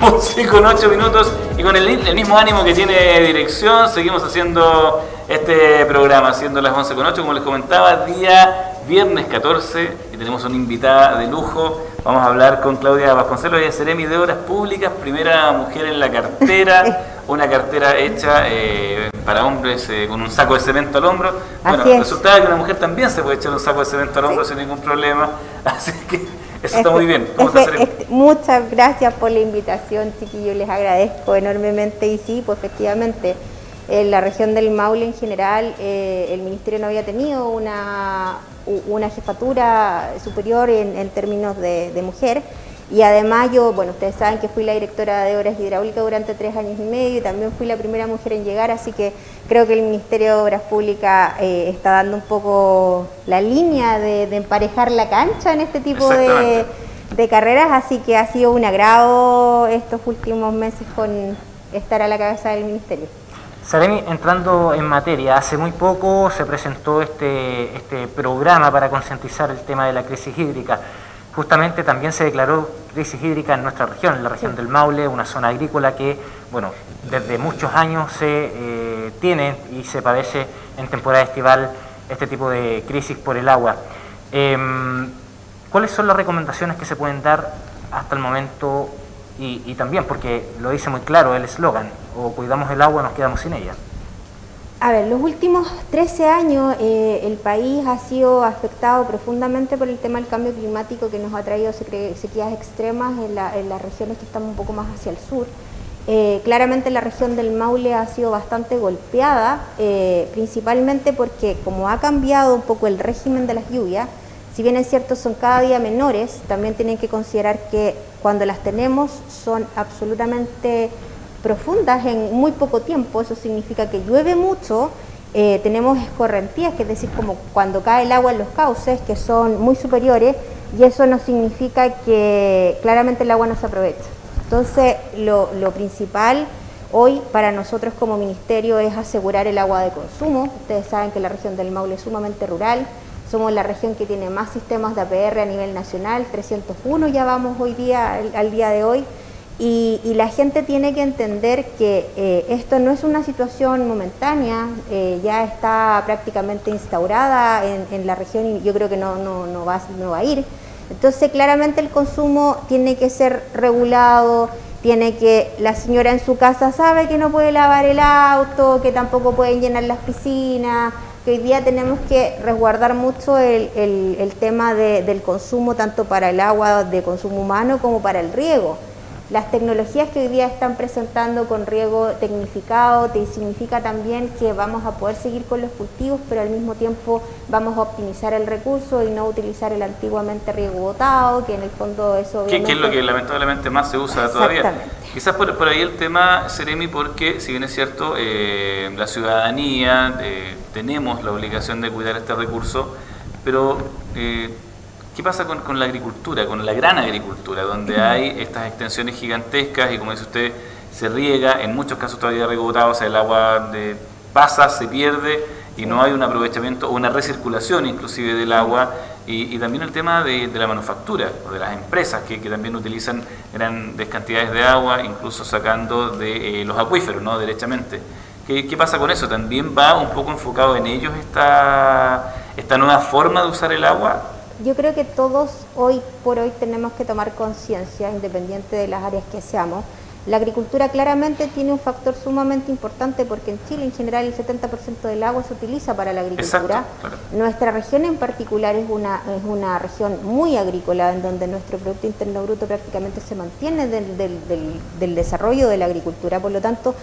11:08 y con el mismo ánimo que tiene dirección, seguimos haciendo este programa, siendo las 11:08, como les comentaba, día viernes 14, y tenemos una invitada de lujo. Vamos a hablar con Claudia Vasconcelos, ella es Seremi de Obras Públicas, primera mujer en la cartera, una cartera hecha para hombres con un saco de cemento al hombro. Bueno, resulta que una mujer también se puede echar un saco de cemento al hombro sin ningún problema, así que eso está muy bien. ¿Cómo estás, Seremi? Muchas gracias por la invitación, chiquillos, les agradezco enormemente. Y sí, pues efectivamente, en la región del Maule en general, el Ministerio no había tenido una jefatura superior en términos de mujer. Y además yo, bueno, ustedes saben que fui la directora de Obras Hidráulicas durante 3 años y medio y también fui la primera mujer en llegar, así que creo que el Ministerio de Obras Públicas está dando un poco la línea de emparejar la cancha en este tipo de carreras, así que ha sido un agrado estos últimos meses con estar a la cabeza del Ministerio. Seremi, entrando en materia, hace muy poco se presentó este programa para concientizar el tema de la crisis hídrica. Justamente también se declaró crisis hídrica en nuestra región, en la región del Maule, una zona agrícola que, bueno, desde muchos años se tiene y se padece en temporada estival este tipo de crisis por el agua. ¿Cuáles son las recomendaciones que se pueden dar hasta el momento? Y también, porque lo dice muy claro el eslogan, o cuidamos el agua o nos quedamos sin ella. A ver, los últimos 13 años el país ha sido afectado profundamente por el tema del cambio climático, que nos ha traído sequías extremas en las regiones que están un poco más hacia el sur. Claramente la región del Maule ha sido bastante golpeada, principalmente porque como ha cambiado un poco el régimen de las lluvias, si bien es cierto son cada día menores, también tienen que considerar que cuando las tenemos son absolutamente profundas en muy poco tiempo. Eso significa que llueve mucho, tenemos escorrentías, que es decir, como cuando cae el agua en los cauces, que son muy superiores, y eso nos significa que claramente el agua no se aprovecha. Entonces, lo principal hoy para nosotros como ministerio es asegurar el agua de consumo. Ustedes saben que la región del Maule es sumamente rural, somos la región que tiene más sistemas de APR a nivel nacional, 301 ya vamos hoy día, al día de hoy. Y la gente tiene que entender que esto no es una situación momentánea, ya está prácticamente instaurada en la región y yo creo que no va a ir. Entonces claramente el consumo tiene que ser regulado, la señora en su casa sabe que no puede lavar el auto, que tampoco pueden llenar las piscinas, que hoy día tenemos que resguardar mucho el tema del consumo, tanto para el agua de consumo humano como para el riego. Las tecnologías que hoy día están presentando con riego tecnificado significa también que vamos a poder seguir con los cultivos, pero al mismo tiempo vamos a optimizar el recurso y no utilizar el antiguamente riego botado, que en el fondo eso obviamente... ¿Qué es lo que lamentablemente más se usa todavía? Quizás por ahí el tema, Seremi, porque si bien es cierto, la ciudadanía tenemos la obligación de cuidar este recurso, pero... ¿qué pasa con la agricultura, con la gran agricultura, donde hay estas extensiones gigantescas y como dice usted, se riega, en muchos casos todavía riego botado, o sea, el agua pasa, se pierde y no hay un aprovechamiento o una recirculación inclusive del agua y también el tema de la manufactura o de las empresas que también utilizan grandes cantidades de agua, incluso sacando de los acuíferos, ¿no? Derechamente. ¿Qué pasa con eso? ¿También va un poco enfocado en ellos esta nueva forma de usar el agua? Yo creo que todos hoy por hoy tenemos que tomar conciencia, independiente de las áreas que seamos. La agricultura claramente tiene un factor sumamente importante porque en Chile en general el 70% del agua se utiliza para la agricultura. Exacto, claro. Nuestra región en particular es una región muy agrícola, en donde nuestro Producto Interno Bruto prácticamente se mantiene del desarrollo de la agricultura. Por lo tanto,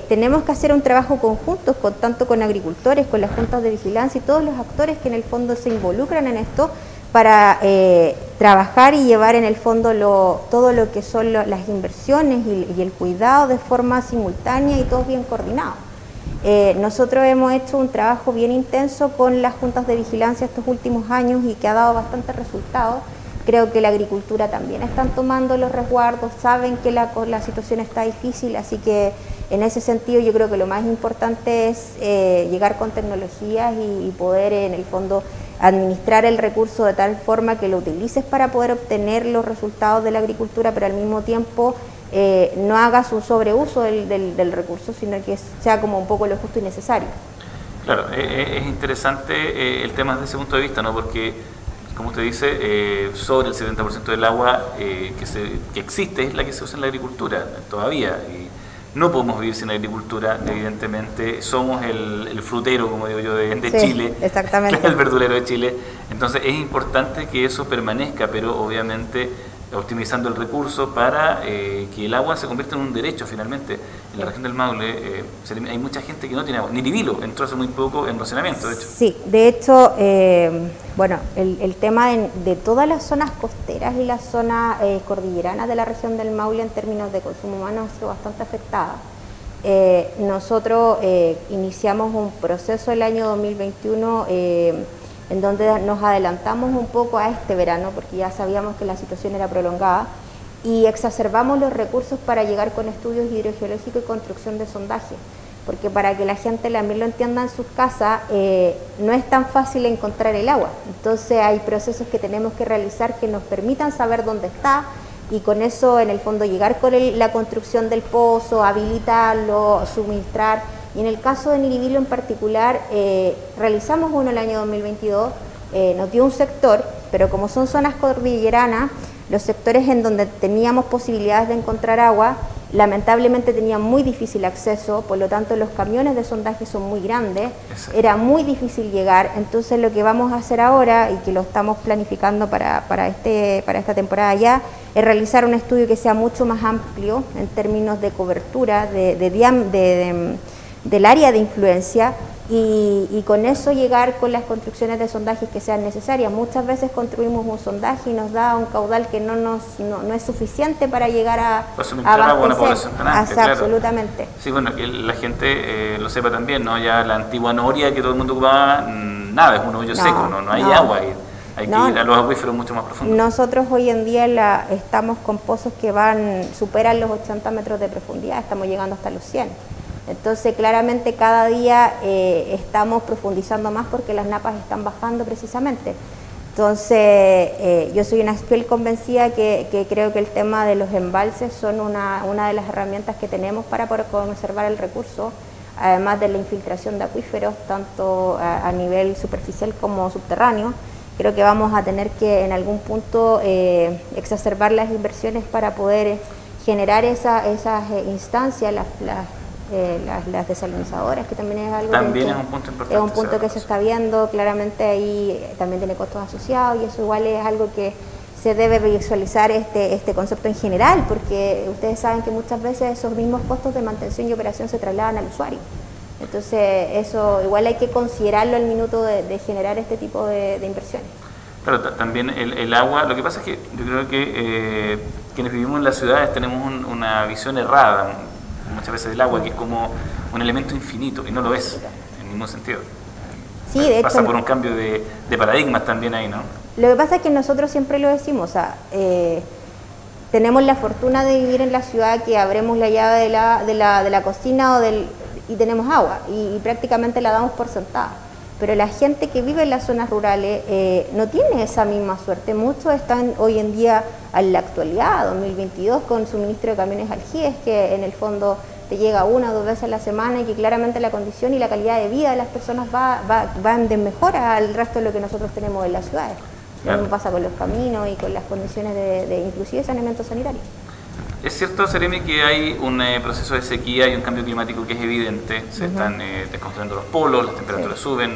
tenemos que hacer un trabajo conjunto, tanto con agricultores, con las juntas de vigilancia y todos los actores que en el fondo se involucran en esto para trabajar y llevar en el fondo todo lo que son las inversiones y el cuidado de forma simultánea y todos bien coordinados. Nosotros hemos hecho un trabajo bien intenso con las juntas de vigilancia estos últimos años y que ha dado bastantes resultados. Creo que la agricultura también están tomando los resguardos, saben que la situación está difícil, así que en ese sentido yo creo que lo más importante es llegar con tecnologías y poder en el fondo administrar el recurso de tal forma que lo utilices para poder obtener los resultados de la agricultura, pero al mismo tiempo no hagas un sobreuso del recurso, sino que sea como un poco lo justo y necesario. Claro, es interesante el tema desde ese punto de vista, ¿no? Porque, como usted dice, sobre el 70% del agua que existe es la que se usa en la agricultura todavía. Y no podemos vivir sin agricultura, evidentemente. Somos el frutero, como digo yo, de Sí, Chile. exactamente. El verdulero de Chile. Entonces es importante que eso permanezca, pero obviamente optimizando el recurso para que el agua se convierta en un derecho finalmente. En la región del Maule hay mucha gente que no tiene agua. Niribilo entró hace muy poco en racionamiento, de hecho. Sí, de hecho, bueno, el tema de todas las zonas costeras y las zonas cordilleranas de la región del Maule en términos de consumo humano ha sido bastante afectada. Nosotros iniciamos un proceso el año 2021 en donde nos adelantamos un poco a este verano, porque ya sabíamos que la situación era prolongada, y exacerbamos los recursos para llegar con estudios hidrogeológicos y construcción de sondaje, porque para que la gente también lo entienda en sus casas, no es tan fácil encontrar el agua. Entonces hay procesos que tenemos que realizar que nos permitan saber dónde está, y con eso en el fondo llegar con la construcción del pozo, habilitarlo, suministrar. Y en el caso de Niribilo en particular, realizamos uno el año 2022, nos dio un sector, pero como son zonas cordilleranas, los sectores en donde teníamos posibilidades de encontrar agua, lamentablemente tenían muy difícil acceso, por lo tanto los camiones de sondaje son muy grandes, era muy difícil llegar. Entonces lo que vamos a hacer ahora, y que lo estamos planificando para esta temporada ya, es realizar un estudio que sea mucho más amplio en términos de cobertura, del área de influencia, y con eso llegar con las construcciones de sondajes que sean necesarias. Muchas veces construimos un sondaje y nos da un caudal que no es suficiente para llegar a abastecer. Una población tan amplia, claro. Absolutamente. Sí, bueno, que la gente lo sepa también, ¿no? Ya la antigua noria que todo el mundo ocupaba, nada, es un hoyo seco, no hay agua, y hay que ir a los acuíferos mucho más profundos. Nosotros hoy en día estamos con pozos que superan los 80 metros de profundidad, estamos llegando hasta los 100. Entonces claramente cada día estamos profundizando más porque las napas están bajando precisamente. Entonces yo soy una fiel convencida que creo que el tema de los embalses son una de las herramientas que tenemos para poder conservar el recurso, además de la infiltración de acuíferos, tanto a nivel superficial como subterráneo. Creo que vamos a tener que en algún punto exacerbar las inversiones para poder generar esas instancias, las desalinizadoras, que también es algo también es un punto importante. Es un punto que se está viendo, claramente ahí también tiene costos asociados, y eso igual es algo que se debe visualizar este concepto en general, porque ustedes saben que muchas veces esos mismos costos de mantención y operación se trasladan al usuario. Entonces eso igual hay que considerarlo al minuto de generar este tipo de inversiones. Claro, también el agua, lo que pasa es que yo creo que quienes vivimos en las ciudades tenemos una visión errada muchas veces del agua, que es como un elemento infinito, y no lo es en ningún sentido. Sí, de pasa hecho, por un cambio de paradigmas también ahí, ¿no? Lo que pasa es que nosotros siempre lo decimos, o sea, tenemos la fortuna de vivir en la ciudad, que abrimos la llave de la cocina y tenemos agua, y prácticamente la damos por sentada. Pero la gente que vive en las zonas rurales no tiene esa misma suerte. Muchos están hoy en día, en la actualidad, 2022, con suministro de camiones Algíes, que en el fondo te llega 1 o 2 veces a la semana, y que claramente la condición y la calidad de vida de las personas van de mejora al resto de lo que nosotros tenemos en las ciudades. Lo mismo pasa con los caminos y con las condiciones de inclusive saneamiento sanitario. Es cierto, Seremi, que hay un proceso de sequía y un cambio climático que es evidente. Se están descongelando los polos, las temperaturas suben,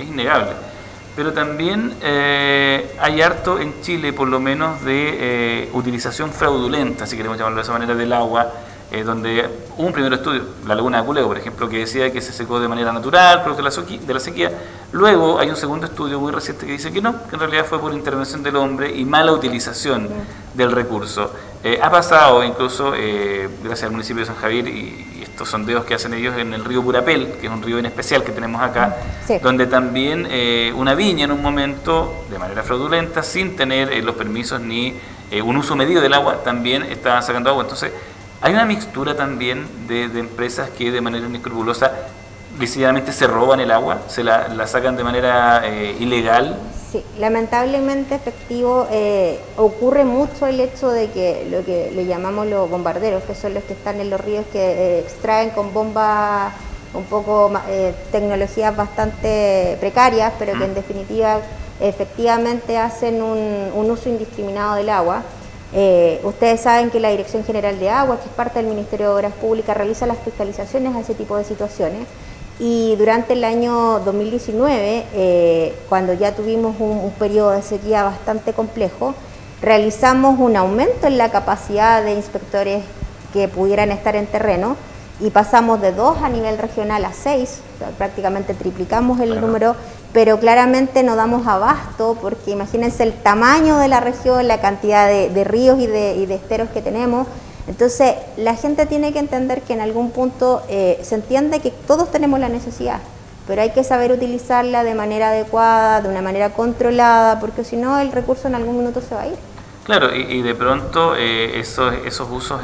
es innegable. Pero también hay harto en Chile, por lo menos, de utilización fraudulenta, si queremos llamarlo de esa manera, del agua, donde hubo un primer estudio, la laguna de Culeo, por ejemplo, que decía que se secó de manera natural, producto de la sequía. Luego hay un segundo estudio muy reciente que dice que no, que en realidad fue por intervención del hombre y mala utilización del recurso. Ha pasado incluso, gracias al municipio de San Javier, y estos sondeos que hacen ellos en el río Purapel, que es un río en especial que tenemos acá, donde también una viña en un momento, de manera fraudulenta, sin tener los permisos ni un uso medido del agua, también estaban sacando agua. Entonces, hay una mixtura también de empresas que de manera inescrupulosa, lícitamente se roban el agua, se la sacan de manera ilegal. Sí, lamentablemente efectivo, ocurre mucho el hecho de que lo que le llamamos los bombarderos, que son los que están en los ríos que extraen con bombas un poco tecnologías bastante precarias, pero que en definitiva efectivamente hacen un uso indiscriminado del agua. Ustedes saben que la Dirección General de Aguas, que es parte del Ministerio de Obras Públicas, realiza las fiscalizaciones a ese tipo de situaciones. Y durante el año 2019, cuando ya tuvimos un periodo de sequía bastante complejo, realizamos un aumento en la capacidad de inspectores que pudieran estar en terreno y pasamos de 2 a nivel regional a 6, o sea, prácticamente triplicamos el número, pero claramente no damos abasto porque imagínense el tamaño de la región, la cantidad de ríos y de esteros que tenemos. Entonces, la gente tiene que entender que en algún punto se entiende que todos tenemos la necesidad, pero hay que saber utilizarla de manera adecuada, de una manera controlada, porque si no el recurso en algún minuto se va a ir. Claro, y de pronto esos usos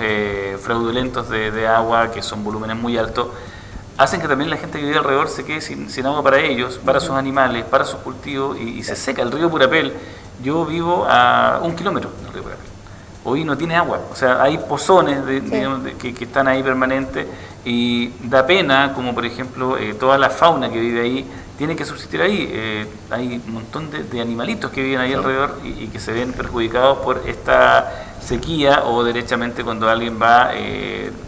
fraudulentos de agua, que son volúmenes muy altos, hacen que también la gente que vive alrededor se quede sin agua para ellos, para sus animales, para sus cultivos, y se seca. El río Purapel, yo vivo a 1 kilómetro del río Purapel. Hoy no tiene agua, o sea, hay pozones digamos, que están ahí permanentes y da pena, como por ejemplo toda la fauna que vive ahí tiene que subsistir ahí. Hay un montón de animalitos que viven ahí alrededor y que se ven perjudicados por esta sequía o derechamente cuando alguien va,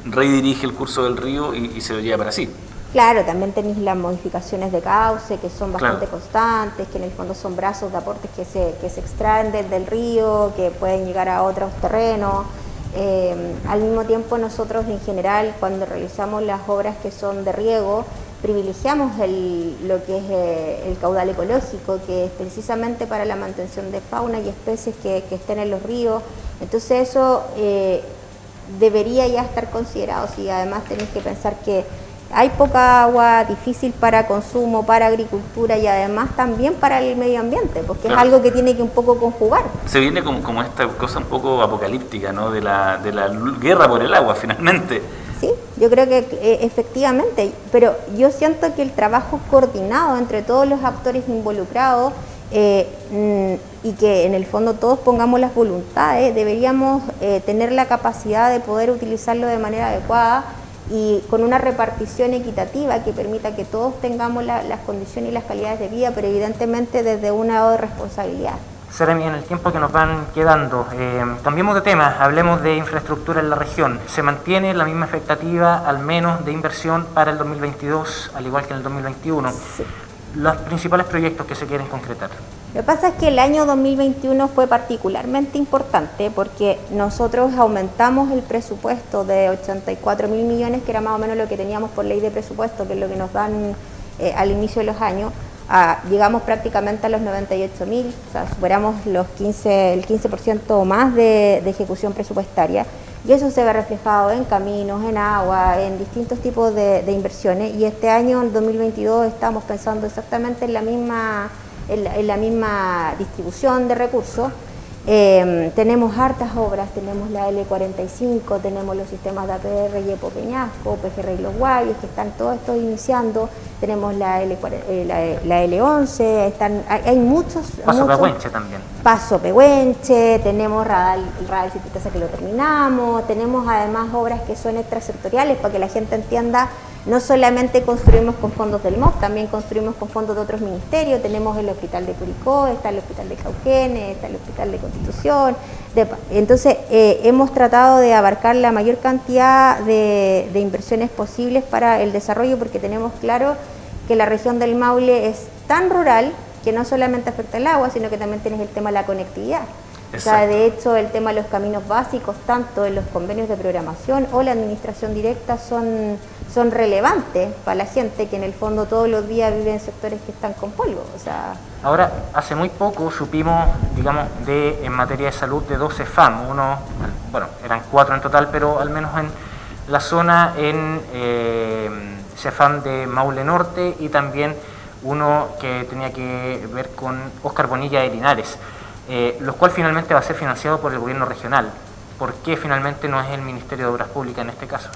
redirige el curso del río y se lo lleva para sí. Claro, también tenéis las modificaciones de cauce que son bastante constantes, que en el fondo son brazos de aportes que se extraen del río, que pueden llegar a otros terrenos. Al mismo tiempo nosotros en general cuando realizamos las obras que son de riego, privilegiamos lo que es el caudal ecológico, que es precisamente para la mantención de fauna y especies que estén en los ríos. Entonces eso debería ya estar considerado, y además tenéis que pensar que hay poca agua, difícil para consumo, para agricultura y además también para el medio ambiente, porque es algo que tiene que un poco conjugar. Se viene como esta cosa un poco apocalíptica, ¿no? De la guerra por el agua, finalmente. Sí, yo creo que efectivamente, pero yo siento que el trabajo coordinado entre todos los actores involucrados y que en el fondo todos pongamos las voluntades, deberíamos tener la capacidad de poder utilizarlo de manera adecuada y con una repartición equitativa que permita que todos tengamos las condiciones y las calidades de vida, pero evidentemente desde un lado de responsabilidad. Seremi, en el tiempo que nos van quedando, cambiemos de tema, hablemos de infraestructura en la región. ¿Se mantiene la misma expectativa, al menos, de inversión para el 2022, al igual que en el 2021? Sí. Los principales proyectos que se quieren concretar. Lo que pasa es que el año 2021 fue particularmente importante porque nosotros aumentamos el presupuesto de 84.000 millones, que era más o menos lo que teníamos por ley de presupuesto, que es lo que nos dan al inicio de los años. Llegamos prácticamente a los 98.000, o sea, superamos el 15% más de ejecución presupuestaria, y eso se ve reflejado en caminos, en agua, en distintos tipos de inversiones, y este año, en 2022, estamos pensando exactamente en la misma distribución de recursos. Tenemos hartas obras, tenemos la L45, tenemos los sistemas de APR y EPO Peñasco, PGR y Los Guayos, que están todos estos iniciando, tenemos la L11, hay muchos... Paso Pehuenche también. Paso Pehuenche, tenemos el Radal Cititasa que lo terminamos, tenemos además obras que son extrasectoriales para que la gente entienda. No solamente construimos con fondos del MOP, también construimos con fondos de otros ministerios. Tenemos el Hospital de Curicó, está el Hospital de Cauquenes, está el Hospital de Constitución. Entonces, hemos tratado de abarcar la mayor cantidad de inversiones posibles para el desarrollo, porque tenemos claro que la región del Maule es tan rural que no solamente afecta el agua, sino que también tienes el tema de la conectividad. O sea, de hecho, el tema de los caminos básicos, tanto en los convenios de programación o la administración directa, son relevantes para la gente que en el fondo todos los días vive en sectores que están con polvo. O sea, ahora, hace muy poco supimos, digamos, en materia de salud de 2 CEFAM, bueno, eran 4 en total, pero al menos en la zona en CEFAM de Maule Norte y también uno que tenía que ver con Óscar Bonilla de Linares. Los cual finalmente va a ser financiado por el gobierno regional. ¿Por qué finalmente no es el Ministerio de Obras Públicas en este caso?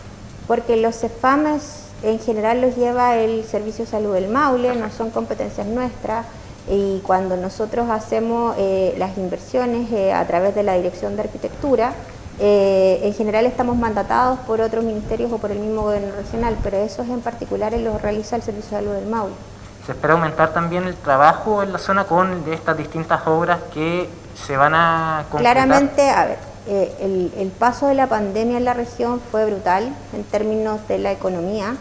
Porque los CEFAMes en general los lleva el Servicio de Salud del Maule, no son competencias nuestras. y cuando nosotros hacemos las inversiones a través de la Dirección de Arquitectura, en general estamos mandatados por otros ministerios o por el mismo gobierno regional, pero esos en particular los realiza el Servicio de Salud del Maule. ¿Se espera aumentar también el trabajo en la zona con estas distintas obras que se van a concretar? Claramente, a ver, el paso de la pandemia en la región fue brutal en términos de la economía.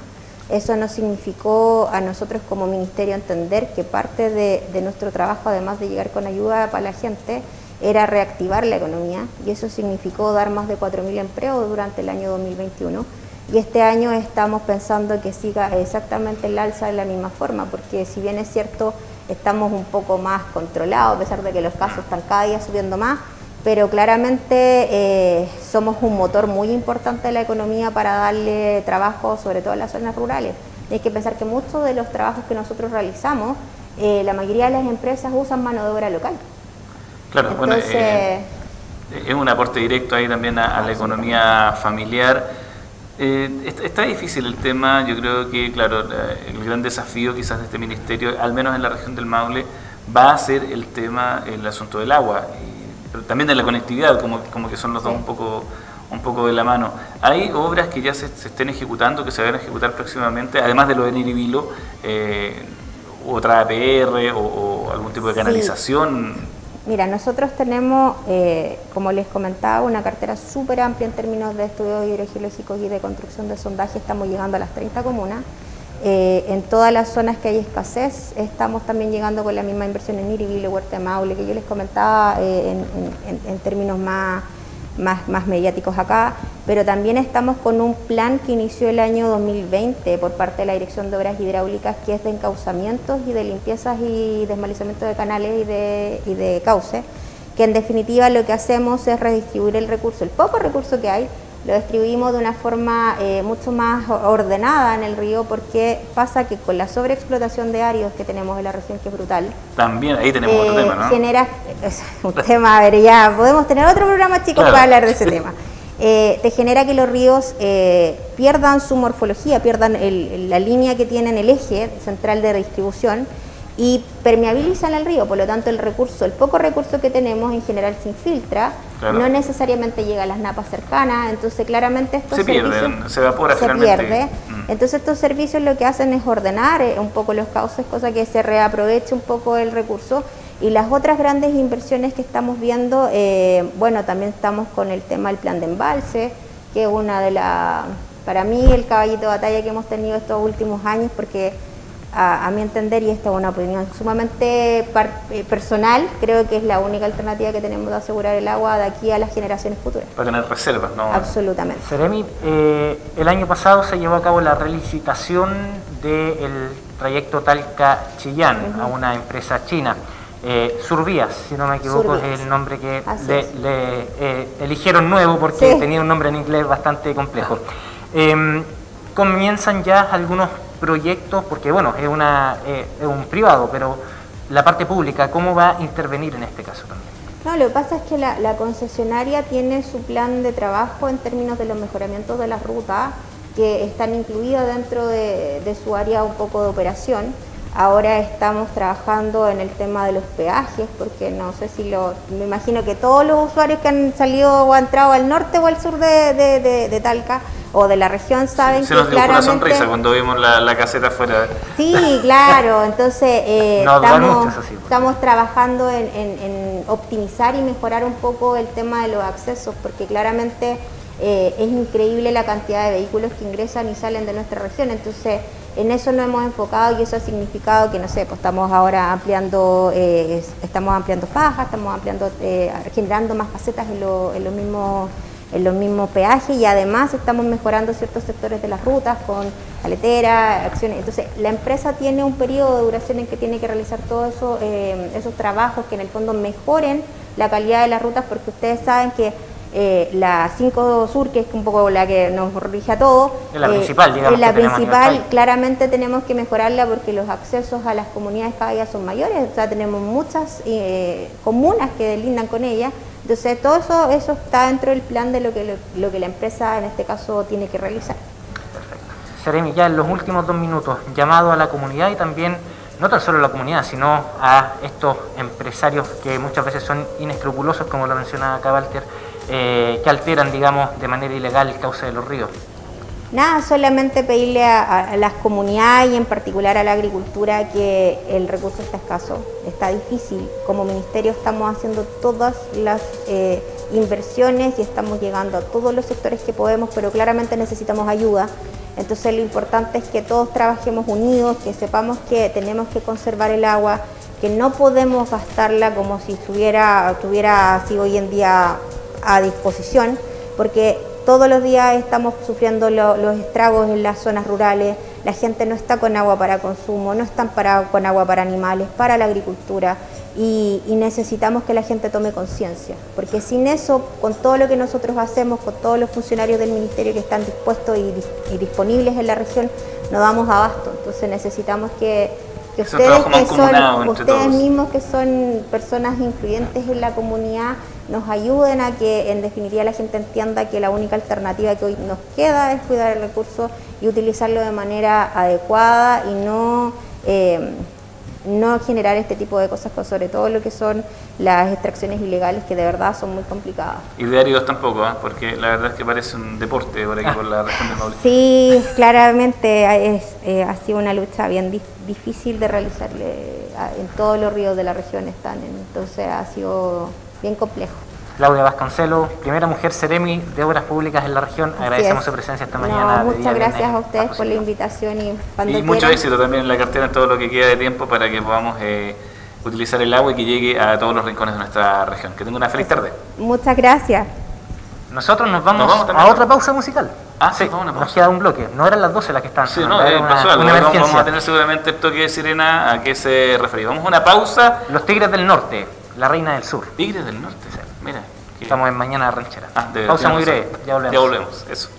Eso nos significó a nosotros como ministerio entender que parte de nuestro trabajo, además de llegar con ayuda para la gente, era reactivar la economía, y eso significó dar más de 4.000 empleos durante el año 2021. Y este año estamos pensando que siga exactamente el alza de la misma forma, porque si bien es cierto, estamos un poco más controlados, a pesar de que los casos están cada día subiendo más, pero claramente somos un motor muy importante de la economía para darle trabajo, sobre todo en las zonas rurales. Hay que pensar que muchos de los trabajos que nosotros realizamos, la mayoría de las empresas usan mano de obra local. Claro, entonces, bueno, es un aporte directo ahí también a la economía familiar. Está difícil el tema. Yo creo que, claro, el gran desafío quizás de este ministerio, al menos en la región del Maule, va a ser el tema, el asunto del agua, pero también de la conectividad, como que son los dos un poco de la mano. Hay obras que ya se estén ejecutando, que se van a ejecutar próximamente, además de lo de Niribilo, otra APR o algún tipo de canalización. Sí. Mira, nosotros tenemos, como les comentaba, una cartera súper amplia en términos de estudios hidrogeológicos y de construcción de sondaje. Estamos llegando a las 30 comunas. En todas las zonas que hay escasez, estamos también llegando con la misma inversión en Niribilo, Huerta de Maule, que yo les comentaba en términos más mediáticos acá, pero también estamos con un plan que inició el año 2020 por parte de la Dirección de Obras Hidráulicas, que es de encauzamientos y de limpiezas y desmalizamiento de canales y de cauce, que en definitiva lo que hacemos es redistribuir el recurso, el poco recurso que hay, lo distribuimos de una forma mucho más ordenada en el río, porque pasa que con la sobreexplotación de áridos que tenemos en la región, que es brutal. También, ahí tenemos otro tema, ¿no? Genera un tema, a ver, ya podemos tener otro programa, chicos, claro, para hablar de ese tema. Te genera que los ríos pierdan su morfología, pierdan la línea que tienen, el eje central de distribución, y permeabilizan el río. Por lo tanto, el poco recurso que tenemos en general se infiltra, claro, no necesariamente llega a las napas cercanas, entonces claramente estos servicios se evapora, se pierde. Entonces estos servicios lo que hacen es ordenar un poco los cauces, cosa que se reaproveche un poco el recurso. Y las otras grandes inversiones que estamos viendo, bueno, también estamos con el tema del plan de embalse, que es una de las, para mí, el caballito de batalla que hemos tenido estos últimos años, porque a mi entender, y esta es una opinión sumamente personal, creo que es la única alternativa que tenemos de asegurar el agua de aquí a las generaciones futuras. Para tener reservas, ¿no? Absolutamente. Seremi, el año pasado se llevó a cabo la relicitación del trayecto Talca-Chillán a una empresa china. Survías, si no me equivoco, Survías es el nombre que le eligieron nuevo, porque sí, tenía un nombre en inglés bastante complejo. Comienzan ya algunos proyectos, porque bueno, es un privado, pero la parte pública, ¿cómo va a intervenir en este caso también? No, lo que pasa es que la concesionaria tiene su plan de trabajo en términos de los mejoramientos de las rutas, que están incluidos dentro de su área un poco de operación. Ahora estamos trabajando en el tema de los peajes, porque no sé si me imagino que todos los usuarios que han salido o han entrado al norte o al sur de Talca o de la región saben que claramente... Se nos dio una sonrisa cuando vimos la caseta afuera. Sí, claro, entonces estamos trabajando en optimizar y mejorar un poco el tema de los accesos, porque claramente es increíble la cantidad de vehículos que ingresan y salen de nuestra región. Entonces en eso nos hemos enfocado, y eso ha significado que, no sé, pues estamos ahora ampliando fajas, estamos generando más casetas en los mismos peajes, y además estamos mejorando ciertos sectores de las rutas con caletera, acciones. Entonces la empresa tiene un periodo de duración en que tiene que realizar todos esos trabajos que en el fondo mejoren la calidad de las rutas, porque ustedes saben que la 5 Sur, que es un poco la que nos rige a todo, es la principal, digamos. Es la principal, claramente tenemos que mejorarla porque los accesos a las comunidades cada día son mayores, o sea, tenemos muchas comunas que delindan con ella. Entonces todo eso está dentro del plan de lo que la empresa en este caso tiene que realizar. Perfecto. Seremi, ya en los últimos 2 minutos, llamado a la comunidad y también no tan solo a la comunidad, sino a estos empresarios que muchas veces son inescrupulosos, como lo mencionaba acá Walter, que alteran, digamos, de manera ilegal el cauce de los ríos? Nada, solamente pedirle a las comunidades y en particular a la agricultura que el recurso está escaso, está difícil. Como ministerio estamos haciendo todas las inversiones y estamos llegando a todos los sectores que podemos, pero claramente necesitamos ayuda. Entonces lo importante es que todos trabajemos unidos, que sepamos que tenemos que conservar el agua, que no podemos gastarla como si estuviera así hoy en día a disposición, porque todos los días estamos sufriendo los estragos en las zonas rurales, la gente no está con agua para consumo, no están con agua para animales, para la agricultura, y necesitamos que la gente tome conciencia, porque sin eso, con todo lo que nosotros hacemos, con todos los funcionarios del ministerio que están dispuestos y disponibles en la región, no damos abasto. Entonces necesitamos que ustedes mismos, que son personas influyentes en la comunidad, nos ayuden a que en definitiva la gente entienda que la única alternativa que hoy nos queda es cuidar el recurso y utilizarlo de manera adecuada y no generar este tipo de cosas, sobre todo lo que son las extracciones ilegales, que de verdad son muy complicadas. Y de áridos tampoco, porque la verdad es que parece un deporte por aquí, por la región del Maule. Sí, claramente ha sido una lucha bien difícil de realizar, en todos los ríos de la región están, entonces ha sido bien complejo. Claudia Vasconcelos, primera mujer Seremi de Obras Públicas en la región, agradecemos su presencia esta mañana. Muchas gracias a ustedes por la invitación y mucho éxito también en la cartera en todo lo que queda de tiempo para que podamos utilizar el agua y que llegue a todos los rincones de nuestra región. Que tenga una feliz tarde. Muchas gracias. Nosotros nos vamos a otra pausa musical. Sí, vamos a una pausa. Nos queda un bloque, no eran las 12 las que estaban. Sí, no, pasó algo. Vamos a tener seguramente el toque de sirena. ¿A qué se refería? Vamos a una pausa. Los Tigres del Norte, la Reina del Sur. Tigres del Norte, mira. Estamos en Mañana Ranchera. De pausa muy breve, ya volvemos. Ya volvemos, eso.